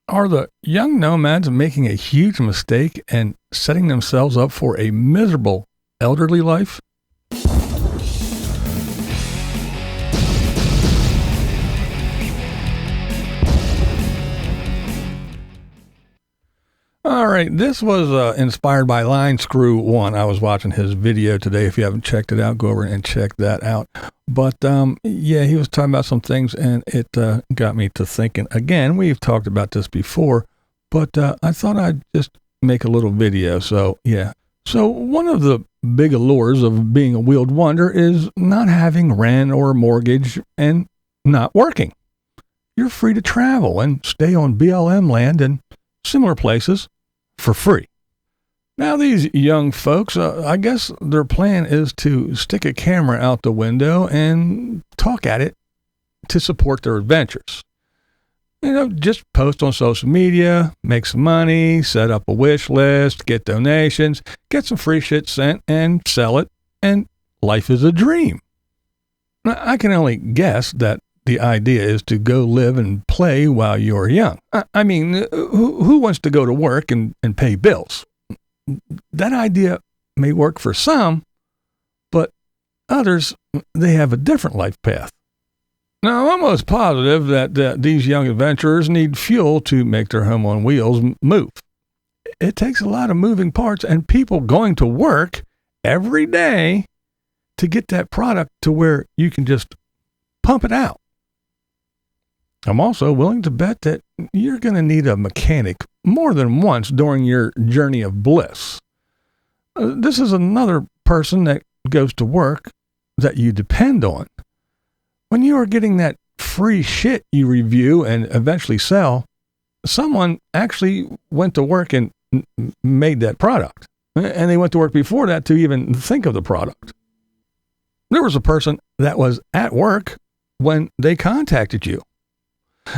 Are the young nomads making a huge mistake and setting themselves up for a miserable elderly life? All right, this was inspired by Line Screw One. I was watching his video today. If you haven't checked it out, go over and check that out. But yeah, he was talking about some things, and it got me to thinking. Again, we've talked about this before, but I thought I'd just make a little video. So yeah. So one of the big allures of being a wheeled wonder is not having rent or mortgage and not working. You're free to travel and stay on BLM land and similar places for free. Now these young folks, I guess their plan is to stick a camera out the window and talk at it to support their adventures. You know, just post on social media, make some money, set up a wish list, get donations, get some free shit sent and sell it, and life is a dream. Now, I can only guess that the idea is to go live and play while you're young. I mean, who wants to go to work and pay bills? That idea may work for some, but others, they have a different life path. Now, I'm almost positive that these young adventurers need fuel to make their home on wheels move. It takes a lot of moving parts and people going to work every day to get that product to where you can just pump it out. I'm also willing to bet that you're going to need a mechanic more than once during your journey of bliss. This is another person that goes to work that you depend on. When you are getting that free shit you review and eventually sell, someone actually went to work and made that product. And they went to work before that to even think of the product. There was a person that was at work when they contacted you.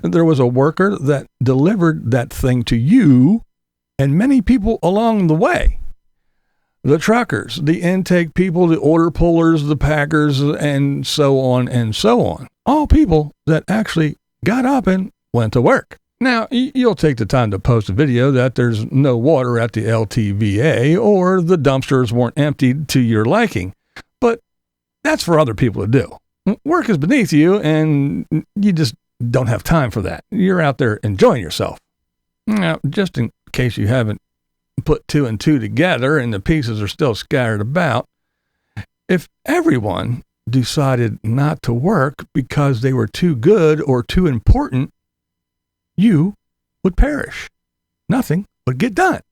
There was a worker that delivered that thing to you and many people along the way. The truckers, the intake people, the order pullers, the packers, and so on and so on. All people that actually got up and went to work. Now, you'll take the time to post a video that there's no water at the LTVA or the dumpsters weren't emptied to your liking. But that's for other people to do. Work is beneath you and you just don't have time for that. You're out there enjoying yourself. Now, just in case you haven't put two and two together and the pieces are still scattered about, if everyone decided not to work because they were too good or too important, you would perish. Nothing would get done.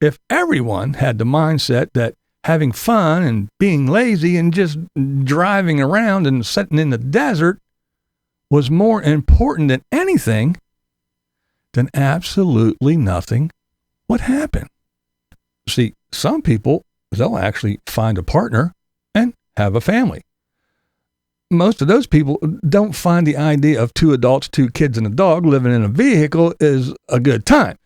If everyone had the mindset that having fun and being lazy and just driving around and sitting in the desert was more important than anything, then absolutely nothing would happen. See, some people, they'll actually find a partner and have a family. Most of those people don't find the idea of two adults, two kids, and a dog living in a vehicle is a good time.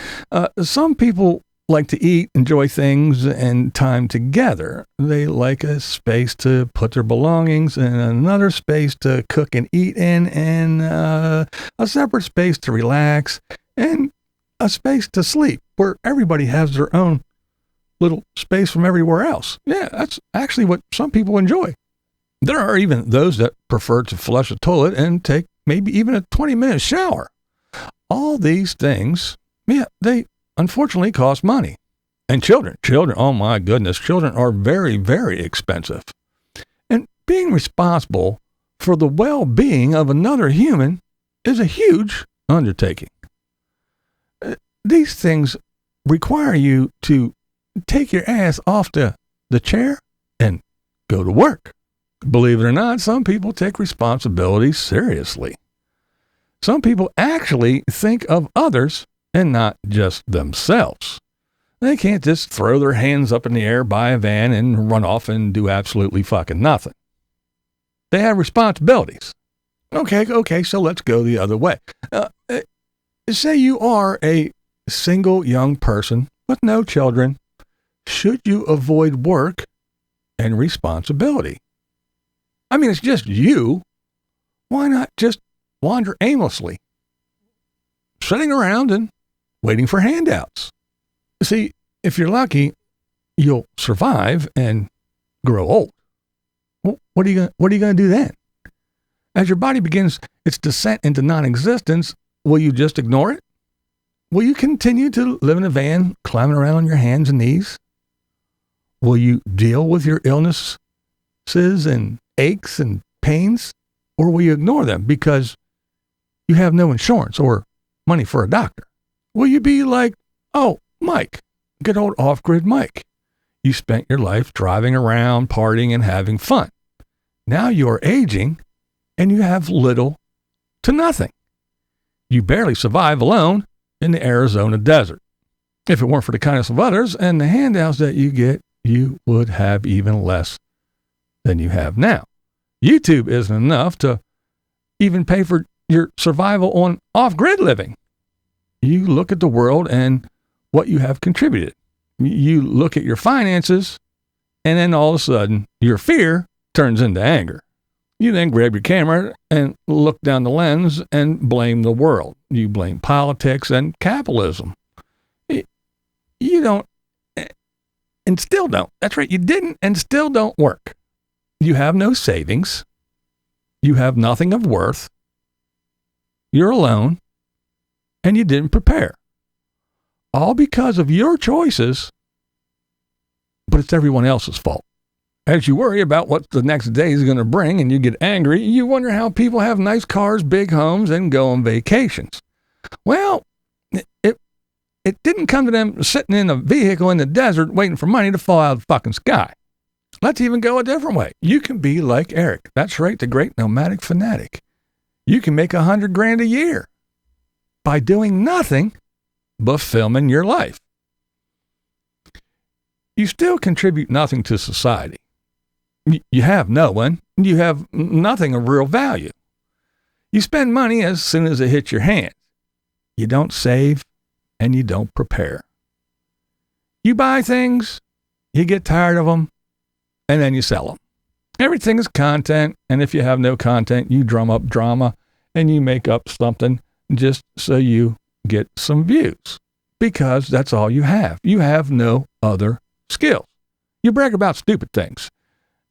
Some people like to eat, enjoy things, and time together. They like a space to put their belongings and another space to cook and eat in, and a separate space to relax, and a space to sleep where everybody has their own little space from everywhere else. Yeah, that's actually what some people enjoy. There are even those that prefer to flush a toilet and take maybe even a 20-minute shower. All these things, yeah, they unfortunately cost money. And children, oh my goodness, children are very, very expensive. And being responsible for the well-being of another human is a huge undertaking. These things require you to take your ass off the chair and go to work. Believe it or not, some people take responsibility seriously. Some people actually think of others and not just themselves. They can't just throw their hands up in the air, buy a van, and run off and do absolutely fucking nothing. They have responsibilities. Okay, so let's go the other way. Say you are a single young person with no children. Should you avoid work and responsibility? I mean, it's just you. Why not just wander aimlessly? sitting around and waiting for handouts. See, if you're lucky, you'll survive and grow old. Well, what are you going to do then? As your body begins its descent into non-existence, will you just ignore it? Will you continue to live in a van, climbing around on your hands and knees? Will you deal with your illnesses and aches and pains? Or will you ignore them because you have no insurance or money for a doctor? Will you be like, oh, Mike, good old off-grid Mike. You spent your life driving around, partying, and having fun. Now you're aging, and you have little to nothing. You barely survive alone in the Arizona desert. If it weren't for the kindness of others and the handouts that you get, you would have even less than you have now. YouTube isn't enough to even pay for your survival on off-grid living. You look at the world and what you have contributed. You look at your finances, and then all of a sudden, your fear turns into anger. You then grab your camera and look down the lens and blame the world. You blame politics and capitalism. You don't, and still don't. That's right, you didn't and still don't work. You have no savings. You have nothing of worth. You're alone, and you didn't prepare. All because of your choices, but it's everyone else's fault. As you worry about what the next day is going to bring and you get angry, you wonder how people have nice cars, big homes, and go on vacations. Well, it didn't come to them sitting in a vehicle in the desert waiting for money to fall out of the fucking sky. Let's even go a different way. You can be like Eric. That's right, the great nomadic fanatic. You can make $100,000 a year by doing nothing but filming your life. You still contribute nothing to society. You have no one. You have nothing of real value. You spend money as soon as it hits your hands. You don't save and you don't prepare. You buy things, you get tired of them, and then you sell them. Everything is content, and if you have no content, you drum up drama and you make up something just so you get some views, because that's all you have. You have no other skills. You brag about stupid things.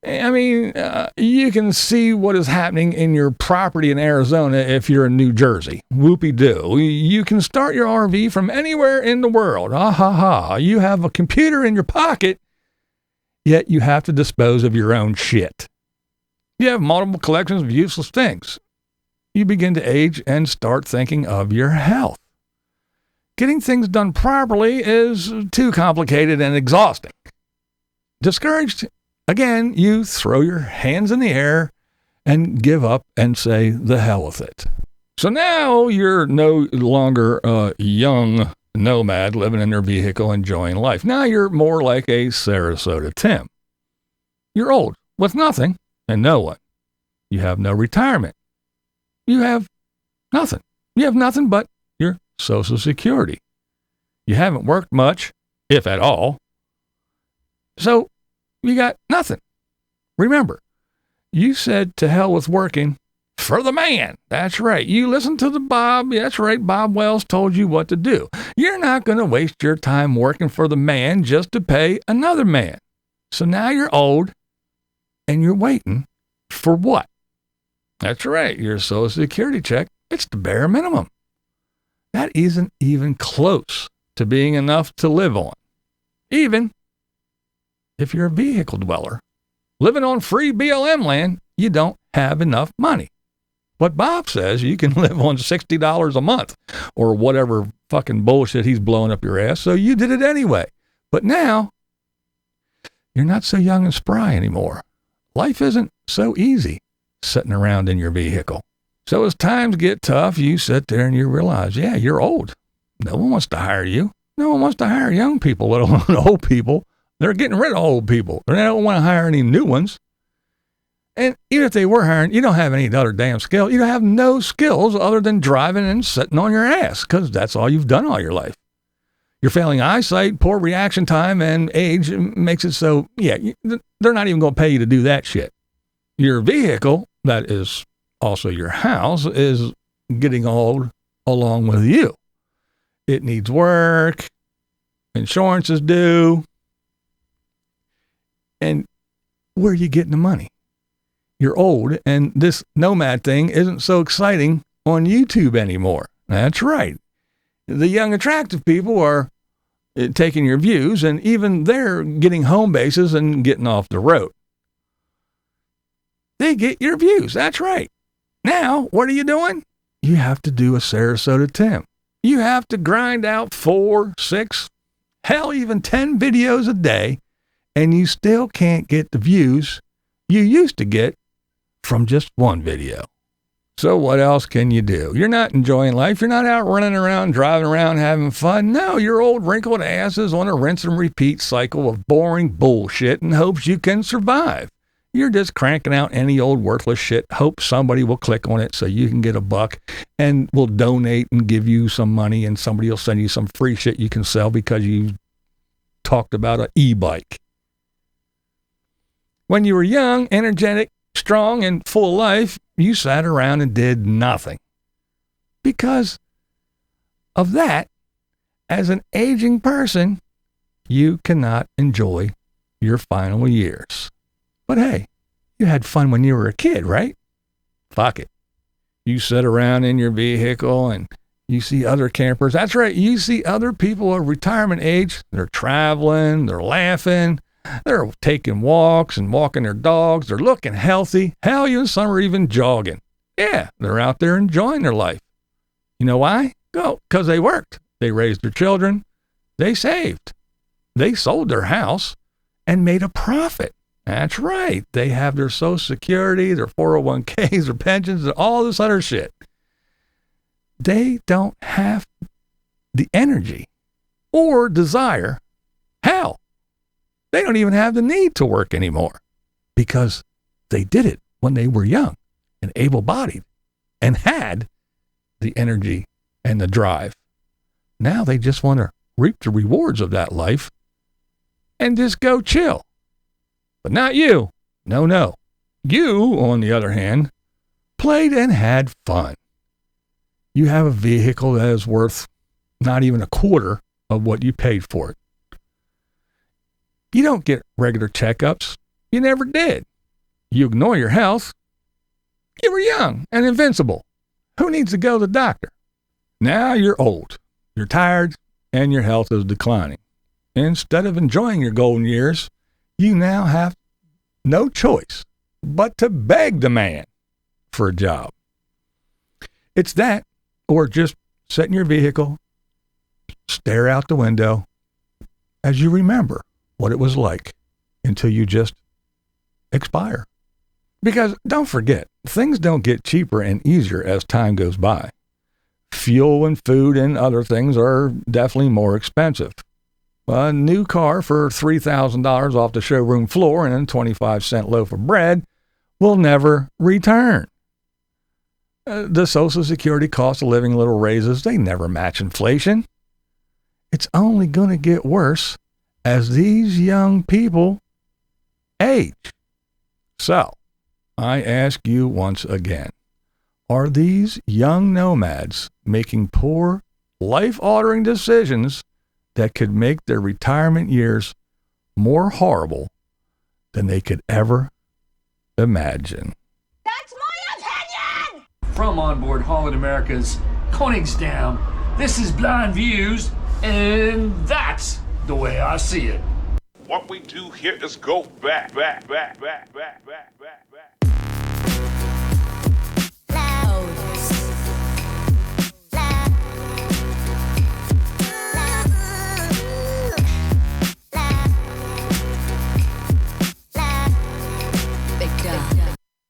I mean, you can see what is happening in your property in Arizona if you're in New Jersey. Whoopie-doo. You can start your RV from anywhere in the world. Ah ha ha. You have a computer in your pocket, yet you have to dispose of your own shit. You have multiple collections of useless things. You begin to age and start thinking of your health. Getting things done properly is too complicated and exhausting. Discouraged? Again, you throw your hands in the air and give up and say, the hell with it. So now you're no longer a young nomad living in their vehicle enjoying life. Now you're more like a Sarasota Tim. You're old with nothing and no one. You have no retirement. You have nothing. You have nothing but your Social Security. You haven't worked much, if at all. So you got nothing. Remember, you said to hell with working for the man. That's right. You listened to the Bob. That's right. Bob Wells told you what to do. You're not going to waste your time working for the man just to pay another man. So now you're old and you're waiting for what? That's right. Your Social Security check. It's the bare minimum. That isn't even close to being enough to live on. Even if you're a vehicle dweller, living on free BLM land, you don't have enough money. But Bob says you can live on $60 a month or whatever fucking bullshit he's blowing up your ass, so you did it anyway. But now, you're not so young and spry anymore. Life isn't so easy sitting around in your vehicle. So as times get tough, you sit there and you realize, yeah, you're old. No one wants to hire you. No one wants to hire young people, let alone old people. They're getting rid of old people. They don't want to hire any new ones. And even if they were hiring, you don't have any other damn skill. You don't have no skills other than driving and sitting on your ass, because that's all you've done all your life. Your failing eyesight, poor reaction time, and age makes it so, yeah, they're not even going to pay you to do that shit. Your vehicle, that is also your house, is getting old along with you. it needs work, insurance is due, and where are you getting the money? You're old, and this nomad thing isn't so exciting on YouTube anymore. That's right. The young, attractive people are taking your views, and even they're getting home bases and getting off the road. They get your views. That's right. Now, what are you doing? You have to do a Sarasota Tim. You have to grind out 4, 6, hell, even 10 videos a day, and you still can't get the views you used to get from just one video. So what else can you do? You're not enjoying life. You're not out running around, driving around, having fun. No, your old wrinkled ass is on a rinse and repeat cycle of boring bullshit in hopes you can survive. You're just cranking out any old worthless shit, hope somebody will click on it so you can get a buck and will donate and give you some money, and somebody will send you some free shit you can sell because you talked about an e-bike. When you were young, energetic, strong, and full of life, you sat around and did nothing. Because of that, as an aging person, you cannot enjoy your final years. But hey, you had fun when you were a kid, right? Fuck it. You sit around in your vehicle and you see other campers. That's right. You see other people of retirement age. They're traveling, they're laughing, they're taking walks and walking their dogs. They're looking healthy. Hell, even some are even jogging. Yeah, they're out there enjoying their life. You know why? Go, because they worked. They raised their children. They saved. They sold their house and made a profit. That's right. They have their Social Security, their 401ks, their pensions, and all this other shit. They don't have the energy or desire. Hell, they don't even have the need to work anymore because they did it when they were young and able-bodied and had the energy and the drive. Now they just want to reap the rewards of that life and just go chill. But not you. No. You, on the other hand, played and had fun. You have a vehicle that is worth not even a quarter of what you paid for it. You don't get regular checkups. You never did. You ignore your health. You were young and invincible. Who needs to go to the doctor? Now you're old. You're tired and your health is declining. Instead of enjoying your golden years, you now have no choice but to beg the man for a job. It's that, or just sit in your vehicle, stare out the window as you remember what it was like until you just expire. Because don't forget, things don't get cheaper and easier as time goes by. Fuel and food and other things are definitely more expensive. A new car for $3,000 off the showroom floor and a 25-cent loaf of bread will never return. The Social Security cost of living little raises, they never match inflation. It's only going to get worse as these young people age. So, I ask you once again, are these young nomads making poor, life-altering decisions that could make their retirement years more horrible than they could ever imagine? That's my opinion! From onboard Holland America's Koningsdown, this is Blind Views, and that's the way I see it. What we do here is go back.